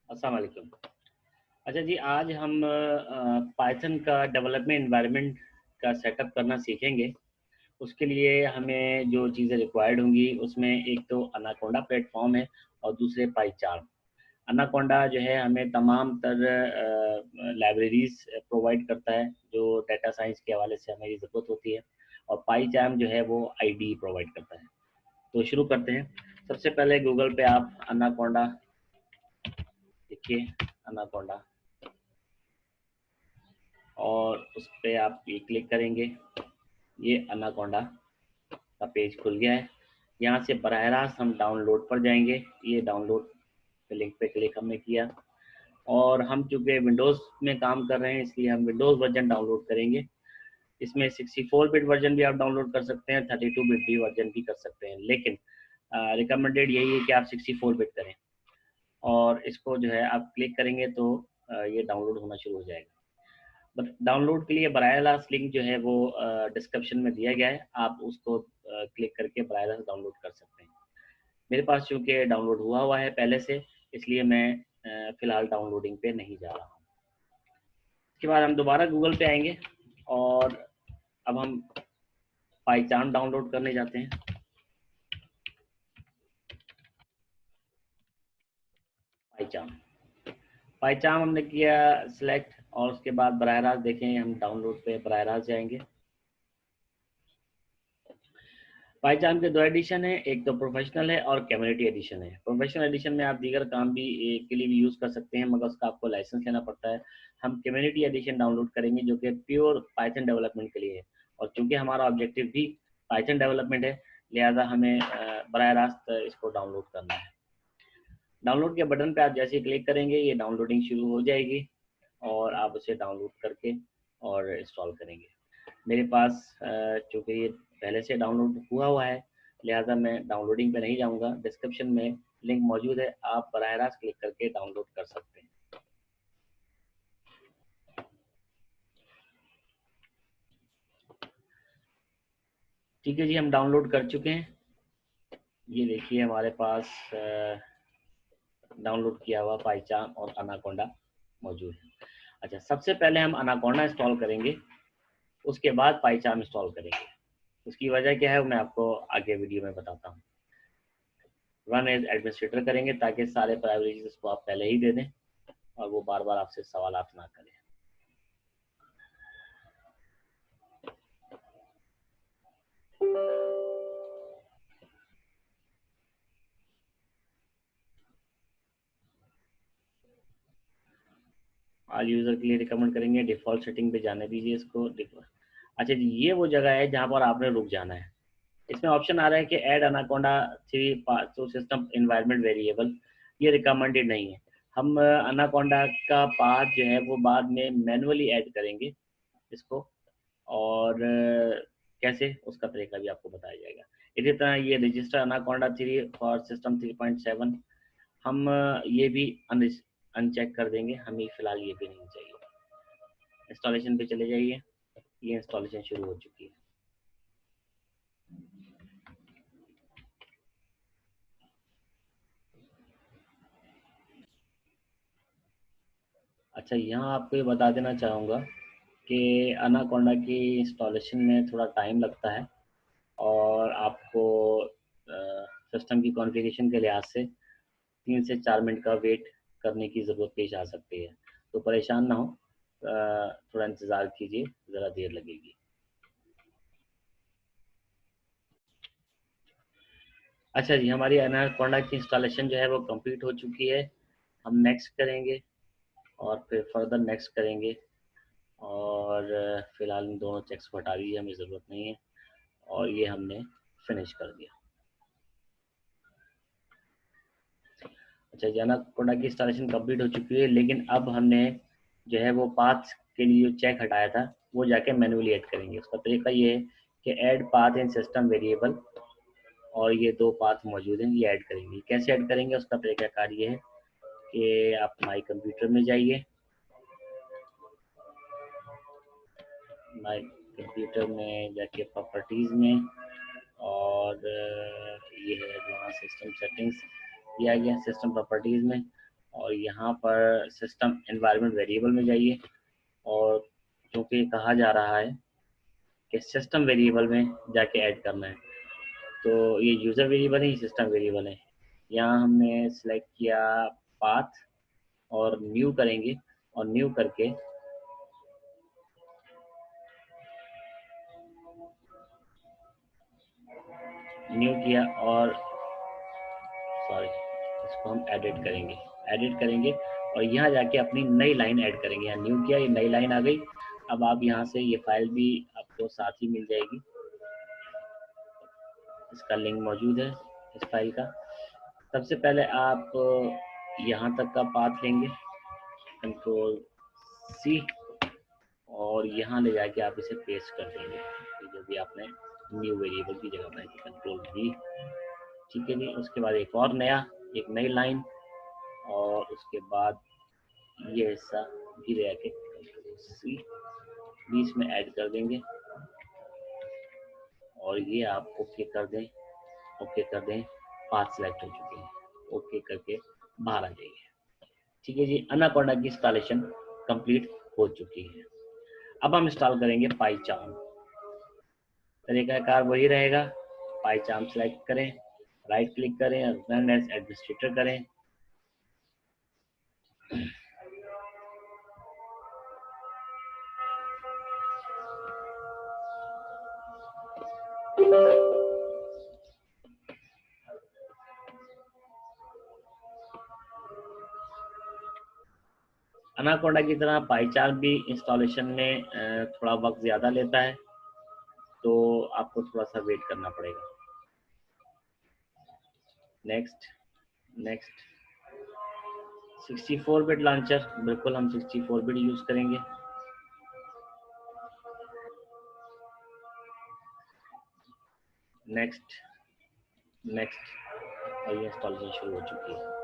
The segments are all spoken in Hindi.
अस्सलाम वालेकुम। अच्छा जी, आज हम पाइथन का डेवलपमेंट एनवायरनमेंट का सेटअप करना सीखेंगे। उसके लिए हमें जो चीज़ें रिक्वायर्ड होंगी उसमें एक तो अनाकोंडा प्लेटफॉर्म है और दूसरे पाईचार्म। अनाकोंडा जो है हमें तमाम तर लाइब्रेरीज प्रोवाइड करता है जो डाटा साइंस के हवाले से हमें ज़रूरत होती है, और पाईचार्म जो है वो आईडी प्रोवाइड करता है। तो शुरू करते हैं। सबसे पहले गूगल पे आप अनाकोंडा लिखिए, अनाकोंडा, और उस पर आप ये क्लिक करेंगे। ये अनाकोंडा का पेज खुल गया है। यहाँ से बराह रास्त हम डाउनलोड पर जाएंगे। ये डाउनलोड के लिंक पे क्लिक हमने किया, और हम चूँकि विंडोज़ में काम कर रहे हैं इसलिए हम विंडोज़ वर्जन डाउनलोड करेंगे। इसमें 64 बिट वर्जन भी आप डाउनलोड कर सकते हैं, 32 बिट भी वर्जन भी कर सकते हैं, लेकिन रिकमेंडेड यही है कि आप 64 बिट करें। और इसको जो है आप क्लिक करेंगे तो ये डाउनलोड होना शुरू हो जाएगा। डाउनलोड के लिए बराह रास्त लिंक जो है वो डिस्क्रिप्शन में दिया गया है, आप उसको क्लिक करके बराह रास्त डाउनलोड कर सकते हैं। मेरे पास चूँकि डाउनलोड हुआ है पहले से, इसलिए मैं फ़िलहाल डाउनलोडिंग पे नहीं जा रहा हूँ। इसके बाद हम दोबारा गूगल पे आएंगे, और अब हम पाईचार्म डाउनलोड करने जाते हैं। पाईचार्म पाईचार्म हमने किया सिलेक्ट, और उसके बाद बराह रास्त देखें हम डाउनलोड पे बराह रास्त जाएंगे। पाईचार्म के दो एडिशन है, एक तो प्रोफेशनल है और कम्युनिटी एडिशन है। प्रोफेशनल एडिशन में आप दीगर काम भी के लिए भी यूज़ कर सकते हैं, मगर उसका आपको लाइसेंस लेना पड़ता है। हम कम्युनिटी एडिशन डाउनलोड करेंगे जो कि प्योर पाइथन डेवलपमेंट के लिए है, और चूंकि हमारा ऑब्जेक्टिव भी पाइथन डेवलपमेंट है, लिहाजा हमें बराह रास्त इसको डाउनलोड करना है। डाउनलोड के बटन पर आप जैसे ही क्लिक करेंगे ये डाउनलोडिंग शुरू हो जाएगी, और आप उसे डाउनलोड करके और इंस्टॉल करेंगे। मेरे पास चूँकि ये पहले से डाउनलोड हुआ है, लिहाजा मैं डाउनलोडिंग पे नहीं जाऊँगा। डिस्क्रिप्शन में लिंक मौजूद है, आप बराह रास्त क्लिक करके डाउनलोड कर सकते हैं। ठीक है जी, हम डाउनलोड कर चुके हैं। ये देखिए हमारे पास डाउनलोड किया हुआ पाईचार्म और अनाकोंडा मौजूद है। अच्छा, सबसे पहले हम अनाकोंडा इंस्टॉल करेंगे, उसके बाद पाईचार्म इंस्टॉल करेंगे। उसकी वजह क्या है वो मैं आपको आगे वीडियो में बताता हूँ। रन एज एडमिनिस्ट्रेटर करेंगे ताकि सारे प्राइविलेजेस को आप पहले ही दे दें और वो बार बार आपसे सवाल ना करें। ऑल यूज़र के लिए रिकमेंड करेंगे, डिफ़ॉल्ट सेटिंग पे जाने दीजिए इसको। अच्छा जी, ये वो जगह है जहाँ पर आपने रुक जाना है। इसमें ऑप्शन आ रहा है कि add Anaconda 3 to system environment variable. ये रिकमेंडेड नहीं है। हम अनाकोंडा का पाथ जो है वो बाद में मैनुअली ऐड करेंगे इसको, और कैसे उसका तरीका भी आपको बताया जाएगा। इसी तरह ये रजिस्टर अनाकोंडा 3 फॉर सिस्टम 3.7 हम ये भी अनचेक कर देंगे, हमें फ़िलहाल ये भी नहीं चाहिए। इंस्टॉलेशन पे चले जाइए, ये इंस्टॉलेशन शुरू हो चुकी है। अच्छा, यहाँ आपको ये बता देना चाहूँगा कि अनाकोंडा की इंस्टॉलेशन में थोड़ा टाइम लगता है, और आपको सिस्टम की कॉन्फ़िगरेशन के लिहाज से 3 से 4 मिनट का वेट करने की ज़रूरत पेश आ सकती है। तो परेशान ना हो, थोड़ा इंतज़ार कीजिए, ज़रा देर लगेगी। अच्छा जी, हमारी एनाकोंडा की इंस्टॉलेशन जो है वो कंप्लीट हो चुकी है। हम नेक्स्ट करेंगे, और फिर फर्दर नेक्स्ट करेंगे, और फ़िलहाल इन दोनों चेक्स को हटा दीजिए, हमें ज़रूरत नहीं है, और ये हमने फिनिश कर दिया। अच्छा, जी, एनाकोंडा की इंस्टॉलेशन कंप्लीट हो चुकी है, लेकिन अब हमने जो है वो पाथ के लिए जो चेक हटाया था वो जाके मैनुअली ऐड करेंगे। उसका तरीका ये है कि ऐड पाथ इन सिस्टम वेरिएबल, और ये दो पाथ मौजूद हैं, ये ऐड करेंगे। कैसे ऐड करेंगे उसका तरीकाकार ये है कि आप माई कंप्यूटर में जाइए, माई कंप्यूटर में जाके प्रॉपर्टीज़ में, और ये है एडवांस सिस्टम सेटिंग्स, ये आ गया सिस्टम प्रॉपर्टीज़ में। और यहाँ पर सिस्टम एनवायरनमेंट वेरिएबल में जाइए, और क्योंकि कहा जा रहा है कि सिस्टम वेरिएबल में जाके ऐड करना है, तो ये यूज़र वेरिएबल है, ये सिस्टम वेरिएबल है। यहाँ हमने सेलेक्ट किया पाथ और न्यू करेंगे, और न्यू करके न्यू किया, और सॉरी इसको हम एडिट करेंगे और यहाँ जाके अपनी नई लाइन ऐड करेंगे। यहाँ न्यू किया, ये नई लाइन आ गई। अब आप यहाँ से ये फाइल भी आपको साथ ही मिल जाएगी, इसका लिंक मौजूद है इस फाइल का। सबसे पहले आप यहाँ तक का पाथ लेंगे, कंट्रोल सी, और यहाँ ले जाके आप इसे पेस्ट कर देंगे, जो भी आपने न्यू वेरिएबल की जगह बनाई थी, कंट्रोल वी। ठीक है जी। उसके बाद एक नई लाइन, और उसके बाद ये हिस्सा भी ले आके कंट्रोल सी बीच में ऐड कर देंगे, और ये आप ओके कर दें, पाथ सेलेक्ट हो चुके हैं, ओके करके बाहर आ जाइए। ठीक है जी, अनाकोंडा की इंस्टॉलेशन कंप्लीट हो चुकी है। अब हम इंस्टॉल करेंगे पाइचार्म। तरीकाकार वही रहेगा, पाइचार्म सेलेक्ट करें, राइट क्लिक करें, रन एज एडमिनिस्ट्रेटर करें। अनाकोंडा की तरह पाइचार्म भी इंस्टॉलेशन में थोड़ा वक्त ज़्यादा लेता है, तो आपको थोड़ा सा वेट करना पड़ेगा। नेक्स्ट 64 बिट लॉन्चर, बिल्कुल हम 64 बिट यूज़ करेंगे। नेक्स्ट और ये इंस्टॉलेशन शुरू हो चुकी है।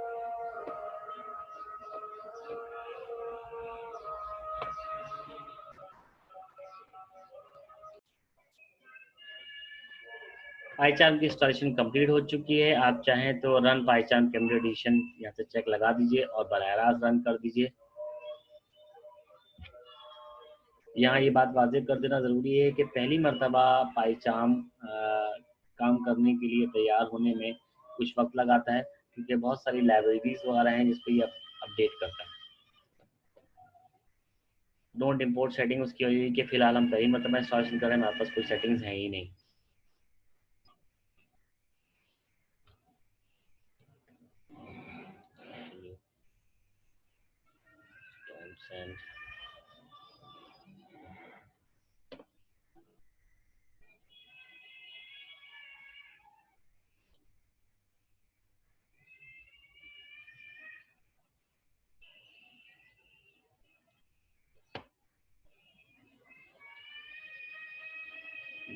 पाइचार्म की इंस्टॉलेशन कंप्लीट हो चुकी है। आप चाहें तो रन पाइचार्म कैमरा एडिशन यहाँ से चेक लगा दीजिए और बराह रास्त रन कर दीजिए। यहाँ ये बात वाज़ेह कर देना ज़रूरी है कि पहली मर्तबा पाइचार्म काम करने के लिए तैयार होने में कुछ वक्त लगाता है, क्योंकि बहुत सारी लाइब्रेरीज वगैरह हैं जिस पर ये अपडेट करता है। डोंट इम्पोर्ट सेटिंग उसकी वजह कि फिलहाल हम पहली मर्तबा इंस्टॉलेशन कर रहे हैं, हमारे पास कोई सेटिंग्स हैं ही नहीं।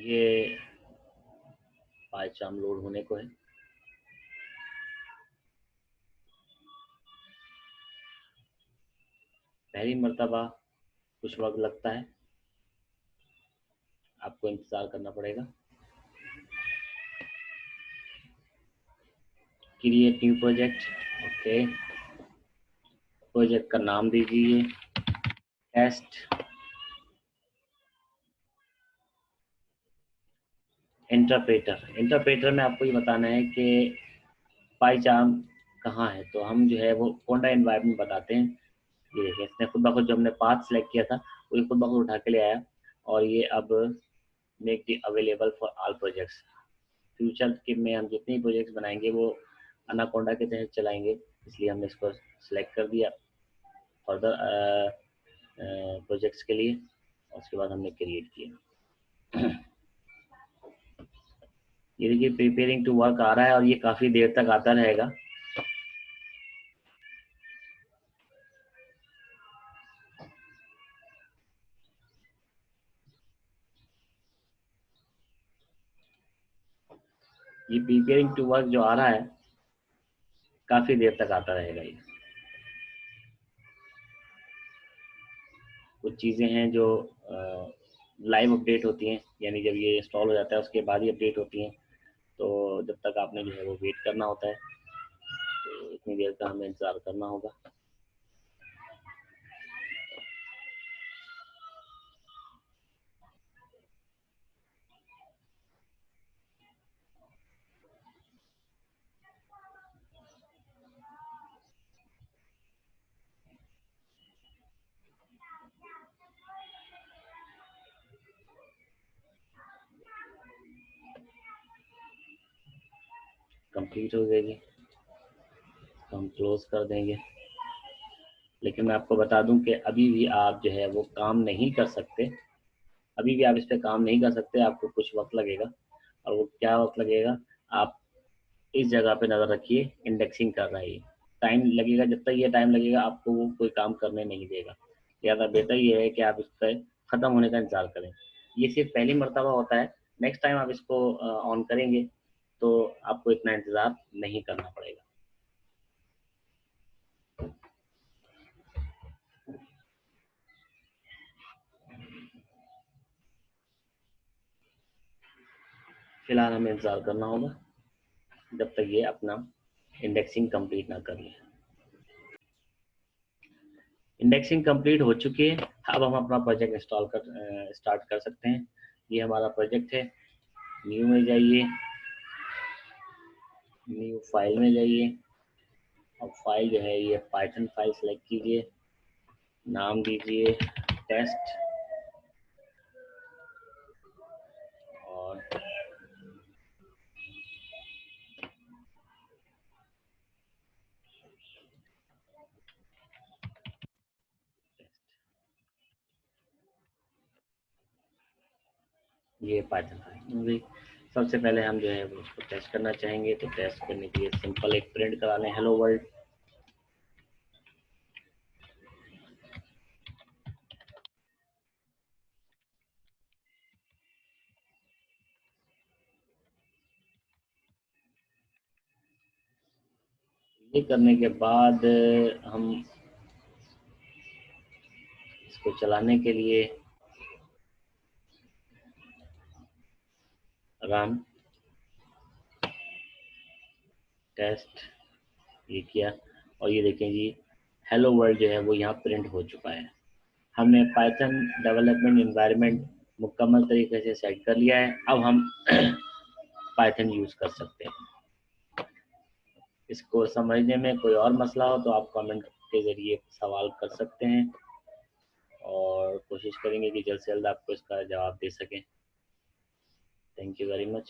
ये पाइचार्म लोड होने को है। पहली मर्तबा कुछ वक्त लगता है, आपको इंतज़ार करना पड़ेगा। Create new project, okay, project का नाम दीजिए टेस्ट। इंटरप्रेटर में आपको ये बताना है कि पाइचार्म कहाँ है, तो हम जो है वो कोंडा एनवायरनमेंट बताते हैं। ये देखिए, इसने खुद ब खुद जो हमने पाथ सेलेक्ट किया था वो ये खुद ब खुद उठा के ले आया, और ये अब make the available for all projects. Future के में हम जितने प्रोजेक्ट्स बनाएंगे वो अनाकोंडा के तहत चलाएंगे, इसलिए हमने इसको सेलेक्ट कर दिया फर्दर प्रोजेक्ट्स के लिए, और उसके बाद हमने क्रिएट किया। ये देखिए प्रिपेयरिंग टू वर्क आ रहा है, और ये काफ़ी देर तक आता रहेगा। ये प्रिपेयरिंग टू वर्क जो आ रहा है काफ़ी देर तक आता रहेगा। ये कुछ चीज़ें हैं जो लाइव अपडेट होती हैं, यानी जब ये इंस्टॉल हो जाता है उसके बाद ही अपडेट होती हैं, तो जब तक आपने जो है वो वेट करना होता है। तो इतनी देर का हमें इंतज़ार करना होगा। कंप्लीट हो जाएगी, हम क्लोज कर देंगे। लेकिन मैं आपको बता दूं कि अभी भी आप जो है वो काम नहीं कर सकते, अभी भी आप इस पे काम नहीं कर सकते, आपको कुछ वक्त लगेगा। और वो क्या वक्त लगेगा, आप इस जगह पे नज़र रखिए, इंडेक्सिंग कर रहा है ये, टाइम लगेगा। जब तक ये टाइम लगेगा आपको वो कोई काम करने नहीं देगा। ज़्यादा बेहतर ये है कि आप इस पर ख़त्म होने का इंतज़ार करें। ये सिर्फ पहली मर्तबा होता है, नेक्स्ट टाइम आप इसको ऑन करेंगे तो आपको इतना इंतज़ार नहीं करना पड़ेगा। फिलहाल हमें इंतज़ार करना होगा जब तक ये अपना इंडेक्सिंग कंप्लीट ना कर ले। इंडेक्सिंग कंप्लीट हो चुकी है, अब हम अपना प्रोजेक्ट इंस्टॉल कर स्टार्ट कर सकते हैं। ये हमारा प्रोजेक्ट है। न्यू में जाइए, न्यू फाइल में जाइए, और फाइल जो है ये पाइथन फाइल सेलेक्ट कीजिए, नाम दीजिए टेस्ट, और ये पाइथन फाइल। सबसे पहले हम जो है वो उसको टेस्ट करना चाहेंगे, तो टेस्ट करने के लिए सिंपल एक प्रिंट करा लें, हेलो वर्ल्ड। ये करने के बाद हम इसको चलाने के लिए रन टेस्ट ये किया, और ये देखें जी हेलो वर्ल्ड जो है वो यहाँ प्रिंट हो चुका है। हमने पाइथन डेवलपमेंट एनवायरनमेंट मुकम्मल तरीके से सेट कर लिया है। अब हम पाइथन यूज़ कर सकते हैं। इसको समझने में कोई और मसला हो तो आप कमेंट के ज़रिए सवाल कर सकते हैं, और कोशिश करेंगे कि जल्द से जल्द आपको इसका जवाब दे सकें। Thank you very much.